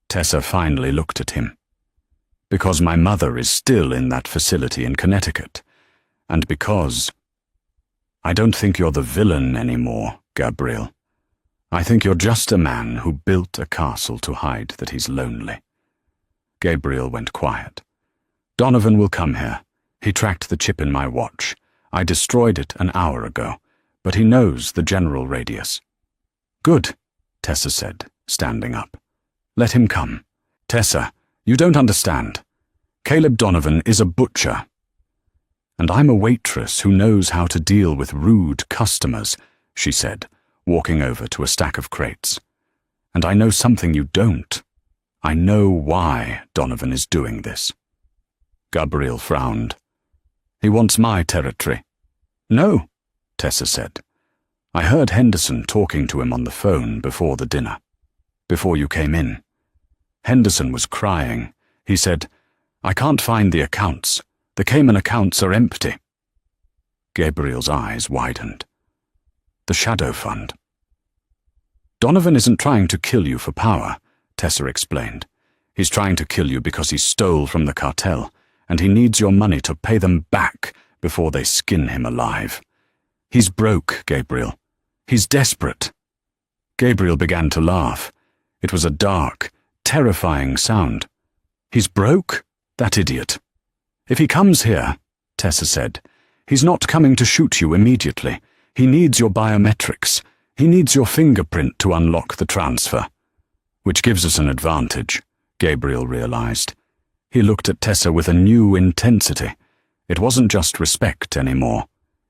Tessa finally looked at him. "Because my mother is still in that facility in Connecticut, and because I don't think you're the villain anymore, Gabriel. I think you're just a man who built a castle to hide that he's lonely." Gabriel went quiet. "Donovan will come here. He tracked the chip in my watch. I destroyed it an hour ago, but he knows the general radius." "Good," Tessa said, standing up. "Let him come." "Tessa, you don't understand. Caleb Donovan is a butcher. And I'm a waitress who knows how to deal with rude customers," she said, walking over to a stack of crates. "And I know something you don't. I know why Donovan is doing this." Gabriel frowned. "He wants my territory." "No," Tessa said. "I heard Henderson talking to him on the phone before the dinner, before you came in. Henderson was crying. He said, 'I can't find the accounts. The Cayman accounts are empty.'" Gabriel's eyes widened. "The Shadow Fund." "Donovan isn't trying to kill you for power," Tessa explained. "He's trying to kill you because he stole from the cartel, and he needs your money to pay them back before they skin him alive. He's broke, Gabriel. He's desperate." Gabriel began to laugh. It was a dark, terrifying sound. "He's broke? That idiot." "If he comes here," Tessa said, "he's not coming to shoot you immediately. He needs your biometrics. He needs your fingerprint to unlock the transfer." "Which gives us an advantage," Gabriel realized. He looked at Tessa with a new intensity. It wasn't just respect anymore.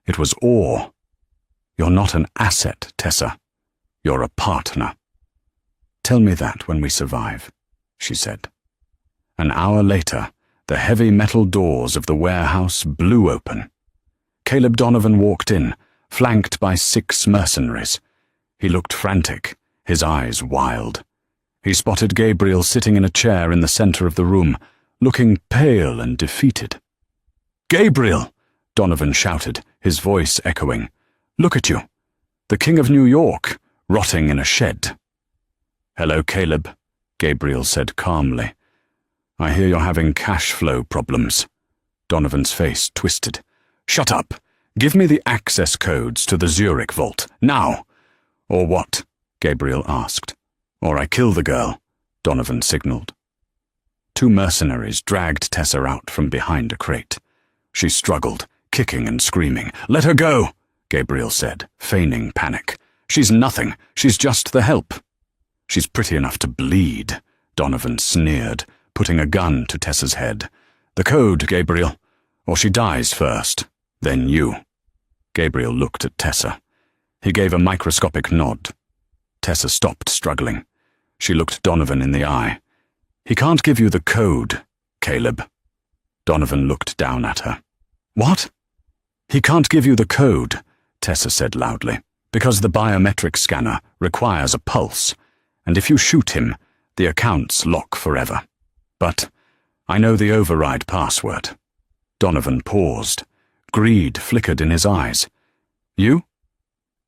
It was awe. "You're not an asset, Tessa. You're a partner." "Tell me that when we survive," she said. An hour later, the heavy metal doors of the warehouse blew open. Caleb Donovan walked in, flanked by 6 mercenaries. He looked frantic, his eyes wild. He spotted Gabriel sitting in a chair in the center of the room, looking pale and defeated. "Gabriel!" Donovan shouted, his voice echoing. "Look at you. The King of New York, rotting in a shed." "Hello, Caleb," Gabriel said calmly. "I hear you're having cash flow problems." Donovan's face twisted. "Shut up. Give me the access codes to the Zurich vault, now." "Or what?" Gabriel asked. "Or I kill the girl," Donovan signaled. 2 mercenaries dragged Tessa out from behind a crate. She struggled, kicking and screaming. "Let her go," Gabriel said, feigning panic. "She's nothing. She's just the help." "She's pretty enough to bleed," Donovan sneered, putting a gun to Tessa's head. "The code, Gabriel, or she dies first, then you." Gabriel looked at Tessa. He gave a microscopic nod. Tessa stopped struggling. She looked Donovan in the eye. "He can't give you the code, Caleb." Donovan looked down at her. "What?" "He can't give you the code," Tessa said loudly, "because the biometric scanner requires a pulse, and if you shoot him, the accounts lock forever. But I know the override password." Donovan paused. Greed flickered in his eyes. "You?"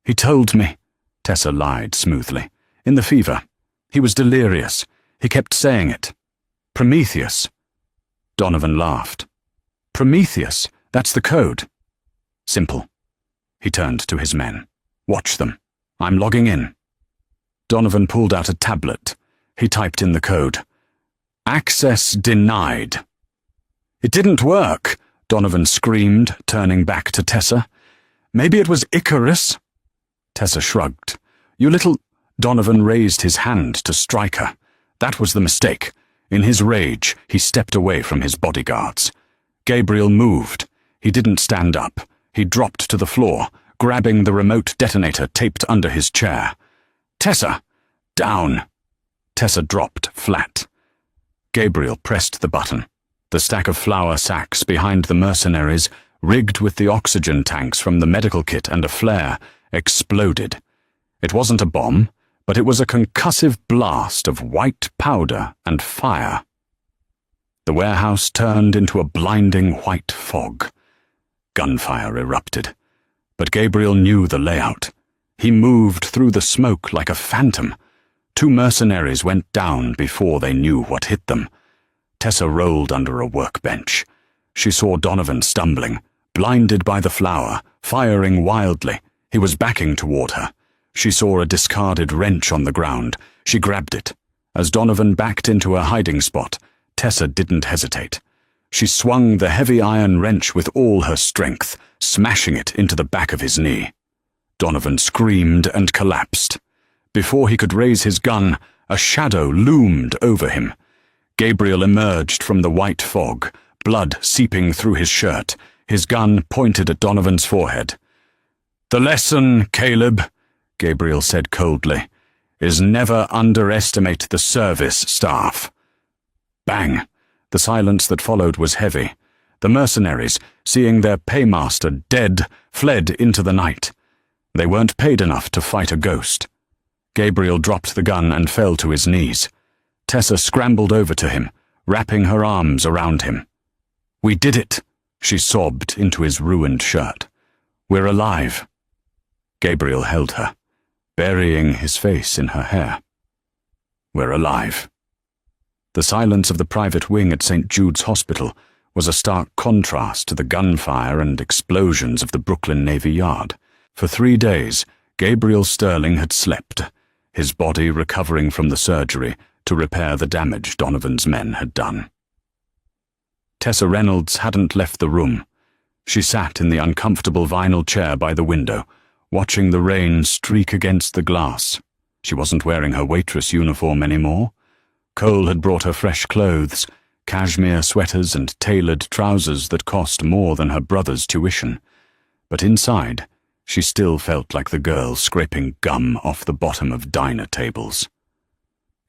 "He told me," Tessa lied smoothly. "In the fever. He was delirious. He kept saying it. Prometheus." Donovan laughed. "Prometheus, that's the code." "Simple." He turned to his men. "Watch them. I'm logging in." Donovan pulled out a tablet. He typed in the code. "Access denied." "It didn't work," Donovan screamed, turning back to Tessa. "Maybe it was Icarus?" Tessa shrugged. "You little—" Donovan raised his hand to strike her. That was the mistake. In his rage, he stepped away from his bodyguards. Gabriel moved. He didn't stand up. He dropped to the floor, grabbing the remote detonator taped under his chair. "Tessa! Down!" Tessa dropped flat. Gabriel pressed the button. The stack of flour sacks behind the mercenaries, rigged with the oxygen tanks from the medical kit and a flare, exploded. It wasn't a bomb, but it was a concussive blast of white powder and fire. The warehouse turned into a blinding white fog. Gunfire erupted, but Gabriel knew the layout. He moved through the smoke like a phantom. 2 mercenaries went down before they knew what hit them. Tessa rolled under a workbench. She saw Donovan stumbling, blinded by the flour, firing wildly. He was backing toward her. She saw a discarded wrench on the ground. She grabbed it. As Donovan backed into a hiding spot, Tessa didn't hesitate. She swung the heavy iron wrench with all her strength, smashing it into the back of his knee. Donovan screamed and collapsed. Before he could raise his gun, a shadow loomed over him. Gabriel emerged from the white fog, blood seeping through his shirt, his gun pointed at Donovan's forehead. "The lesson, Caleb," Gabriel said coldly, "is never underestimate the service staff." Bang! The silence that followed was heavy. The mercenaries, seeing their paymaster dead, fled into the night. They weren't paid enough to fight a ghost. Gabriel dropped the gun and fell to his knees. Tessa scrambled over to him, wrapping her arms around him. "We did it," she sobbed into his ruined shirt. "We're alive." Gabriel held her, burying his face in her hair. "We're alive." The silence of the private wing at St. Jude's Hospital was a stark contrast to the gunfire and explosions of the Brooklyn Navy Yard. For 3 days, Gabriel Sterling had slept, his body recovering from the surgery to repair the damage Donovan's men had done. Tessa Reynolds hadn't left the room. She sat in the uncomfortable vinyl chair by the window, watching the rain streak against the glass. She wasn't wearing her waitress uniform anymore. Cole had brought her fresh clothes, cashmere sweaters and tailored trousers that cost more than her brother's tuition. But inside, she still felt like the girl scraping gum off the bottom of diner tables.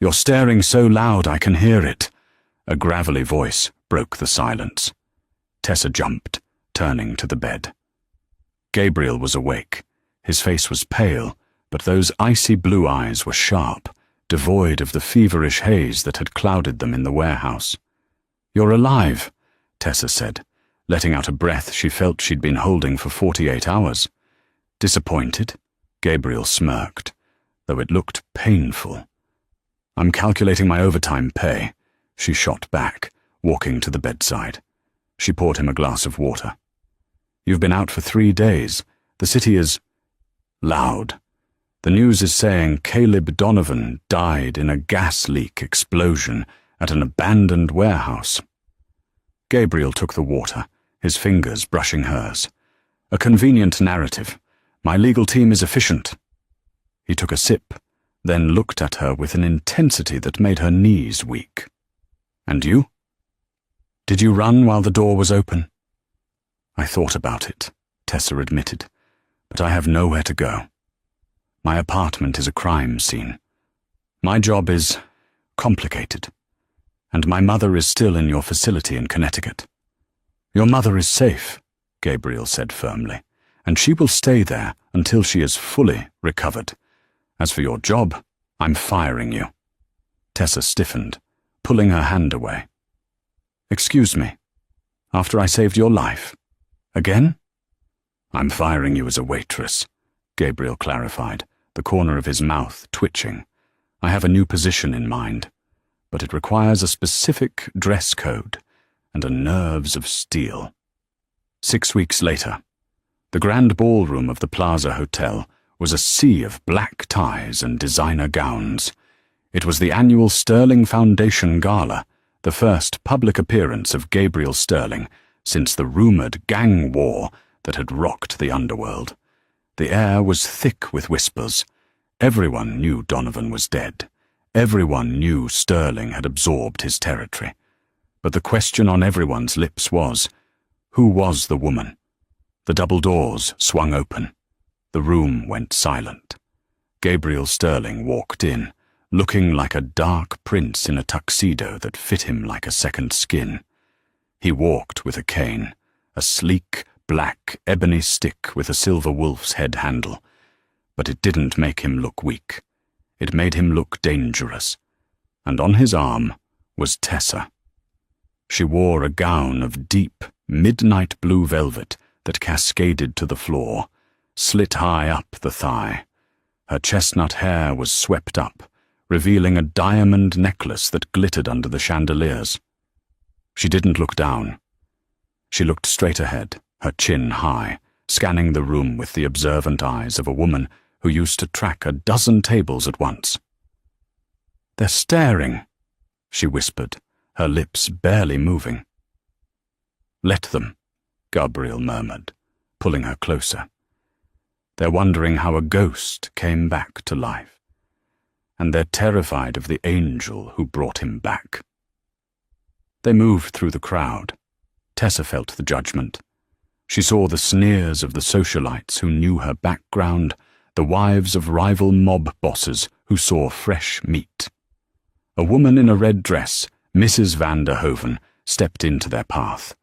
"You're staring so loud I can hear it." A gravelly voice broke the silence. Tessa jumped, turning to the bed. Gabriel was awake. His face was pale, but those icy blue eyes were sharp, devoid of the feverish haze that had clouded them in the warehouse. "You're alive," Tessa said, letting out a breath she felt she'd been holding for 48 hours. "Disappointed?" Gabriel smirked, though it looked painful. "I'm calculating my overtime pay," she shot back, walking to the bedside. She poured him a glass of water. "You've been out for 3 days. The city is loud. The news is saying Caleb Donovan died in a gas leak explosion at an abandoned warehouse." Gabriel took the water, his fingers brushing hers. "A convenient narrative. My legal team is efficient." He took a sip, then looked at her with an intensity that made her knees weak. "And you? Did you run while the door was open?" "I thought about it," Tessa admitted, "but I have nowhere to go. My apartment is a crime scene. My job is complicated, and my mother is still in your facility in Connecticut." "Your mother is safe," Gabriel said firmly, "and she will stay there until she is fully recovered. As for your job, I'm firing you." Tessa stiffened, pulling her hand away. "Excuse me, after I saved your life? Again?" "I'm firing you as a waitress," Gabriel clarified, the corner of his mouth twitching. "I have a new position in mind, but it requires a specific dress code and a nerves of steel." 6 weeks later, the grand ballroom of the Plaza Hotel was a sea of black ties and designer gowns. It was the annual Sterling Foundation Gala, the first public appearance of Gabriel Sterling since the rumored gang war that had rocked the underworld. The air was thick with whispers. Everyone knew Donovan was dead. Everyone knew Sterling had absorbed his territory. But the question on everyone's lips was, who was the woman? The double doors swung open. The room went silent. Gabriel Sterling walked in, looking like a dark prince in a tuxedo that fit him like a second skin. He walked with a cane, a sleek, black, ebony stick with a silver wolf's head handle. But it didn't make him look weak. It made him look dangerous. And on his arm was Tessa. She wore a gown of deep, midnight blue velvet that cascaded to the floor, slit high up the thigh. Her chestnut hair was swept up, revealing a diamond necklace that glittered under the chandeliers. She didn't look down. She looked straight ahead, her chin high, scanning the room with the observant eyes of a woman who used to track a dozen tables at once. "They're staring," she whispered, her lips barely moving. "Let them," Gabriel murmured, pulling her closer. They're wondering how a ghost came back to life, and they're terrified of the angel who brought him back. They moved through the crowd. Tessa felt the judgment. She saw the sneers of the socialites who knew her background, the wives of rival mob bosses who saw fresh meat. A woman in a red dress, Mrs. van der Hoven, stepped into their path.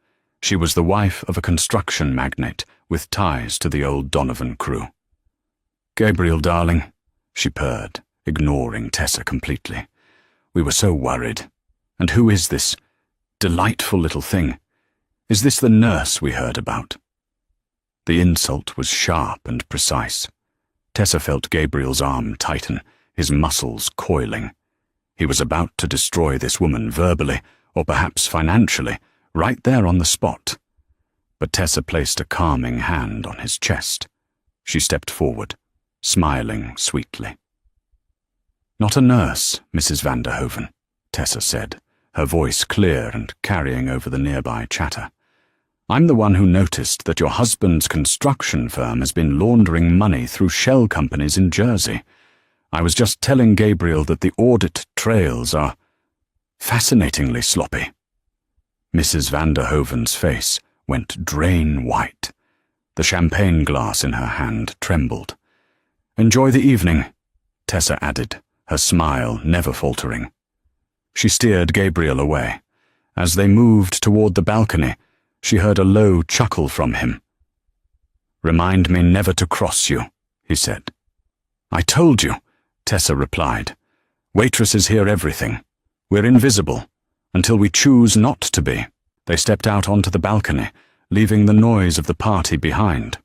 She was the wife of a construction magnate with ties to the old Donovan crew. "Gabriel, darling," she purred, ignoring Tessa completely. "We were so worried. And who is this delightful little thing? Is this the nurse we heard about?" The insult was sharp and precise. Tessa felt Gabriel's arm tighten, his muscles coiling. He was about to destroy this woman verbally, or perhaps financially, right there on the spot. But Tessa placed a calming hand on his chest. She stepped forward, smiling sweetly. "Not a nurse, Mrs. van der Hoven," Tessa said, her voice clear and carrying over the nearby chatter. "I'm the one who noticed that your husband's construction firm has been laundering money through shell companies in Jersey. I was just telling Gabriel that the audit trails are fascinatingly sloppy." Mrs. van der Hoven's face went drain white. The champagne glass in her hand trembled. "Enjoy the evening," Tessa added, her smile never faltering. She steered Gabriel away. As they moved toward the balcony, she heard a low chuckle from him. "Remind me never to cross you," he said. "I told you," Tessa replied. "Waitresses hear everything. We're invisible, until we choose not to be." They stepped out onto the balcony, leaving the noise of the party behind.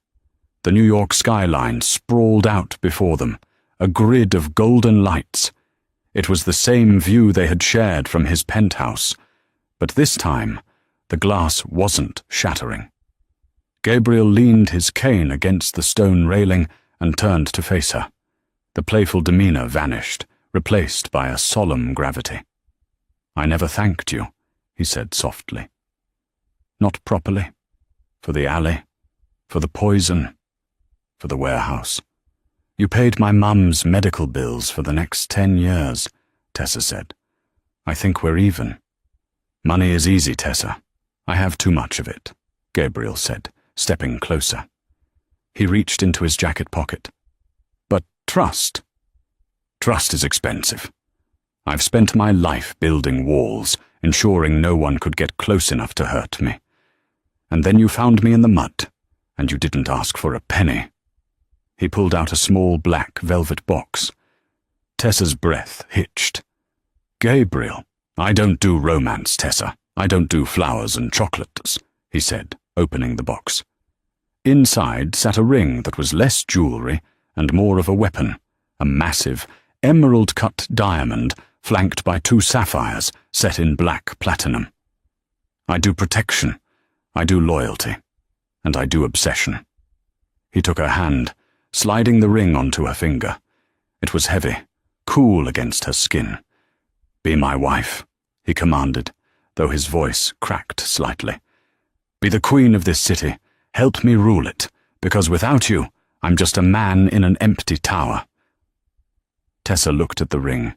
The New York skyline sprawled out before them, a grid of golden lights. It was the same view they had shared from his penthouse, but this time the glass wasn't shattering. Gabriel leaned his cane against the stone railing and turned to face her. The playful demeanor vanished, replaced by a solemn gravity. "I never thanked you," he said softly. "Not properly. For the alley, for the poison, for the warehouse. You paid my mum's medical bills for the next 10 years, Tessa said. "I think we're even." "Money is easy, Tessa. I have too much of it," Gabriel said, stepping closer. He reached into his jacket pocket. "But trust. Trust is expensive. I've spent my life building walls, ensuring no one could get close enough to hurt me. And then you found me in the mud, and you didn't ask for a penny." He pulled out a small black velvet box. Tessa's breath hitched. "Gabriel, I don't do romance, Tessa. I don't do flowers and chocolates," he said, opening the box. Inside sat a ring that was less jewelry and more of a weapon, a massive, emerald-cut diamond flanked by 2 sapphires set in black platinum. "I do protection, I do loyalty, and I do obsession." He took her hand, sliding the ring onto her finger. It was heavy, cool against her skin. "Be my wife," he commanded, though his voice cracked slightly. Be the queen of this city. Help me rule it, because without you, I'm just a man in an empty tower." Tessa looked at the ring,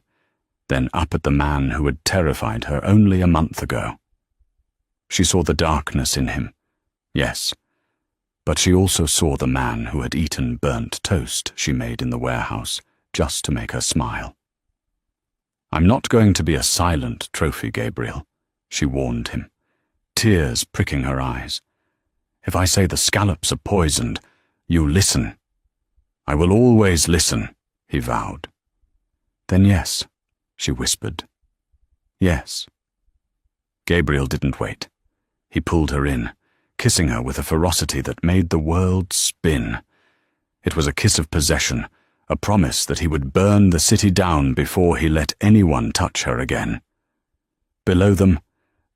then up at the man who had terrified her only a month ago. She saw the darkness in him, yes, but she also saw the man who had eaten burnt toast she made in the warehouse just to make her smile. "I'm not going to be a silent trophy, Gabriel," she warned him, tears pricking her eyes. "If I say the scallops are poisoned, you listen." "I will always listen," he vowed. "Then yes," she whispered. "Yes." Gabriel didn't wait. He pulled her in, kissing her with a ferocity that made the world spin. It was a kiss of possession, a promise that he would burn the city down before he let anyone touch her again. Below them,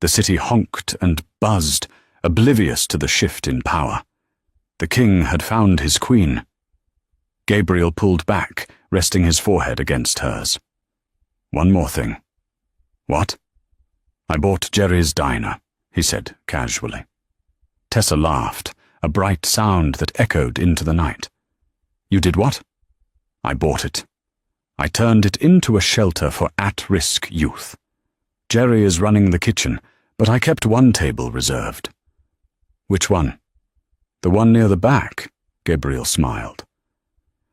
the city honked and buzzed, oblivious to the shift in power. The king had found his queen. Gabriel pulled back, resting his forehead against hers. "One more thing." "What?" "I bought Jerry's diner," he said casually. Tessa laughed, a bright sound that echoed into the night. "You did what?" "I bought it. I turned it into a shelter for at-risk youth. Jerry is running the kitchen, but I kept one table reserved." "Which one?" "The one near the back," Gabriel smiled.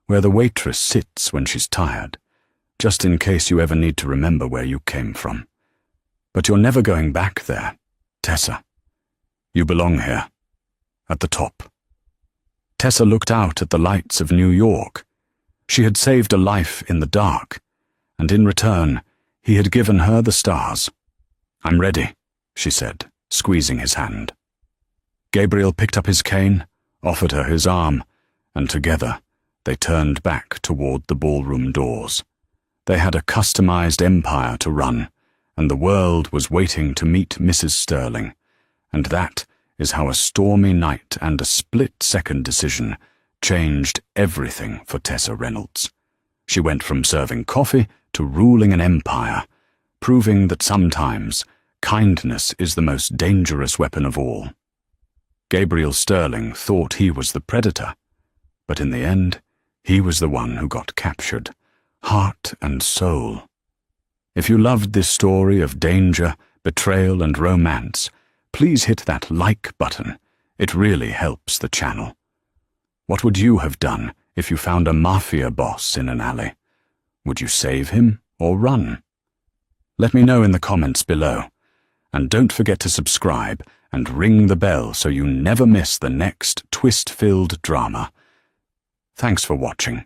"Where the waitress sits when she's tired, just in case you ever need to remember where you came from. But you're never going back there, Tessa. You belong here, at the top." Tessa looked out at the lights of New York. She had saved a life in the dark, and in return, he had given her the stars. "I'm ready," she said, squeezing his hand. Gabriel picked up his cane, offered her his arm, and together they turned back toward the ballroom doors. They had a customized empire to run, and the world was waiting to meet Mrs. Sterling, and that is how a stormy night and a split-second decision changed everything for Tessa Reynolds. She went from serving coffee to ruling an empire, proving that sometimes kindness is the most dangerous weapon of all. Gabriel Sterling thought he was the predator, but in the end, he was the one who got captured, heart and soul. If you loved this story of danger, betrayal, and romance, please hit that like button. It really helps the channel. What would you have done if you found a mafia boss in an alley? Would you save him or run? Let me know in the comments below. And don't forget to subscribe and ring the bell so you never miss the next twist-filled drama. Thanks for watching.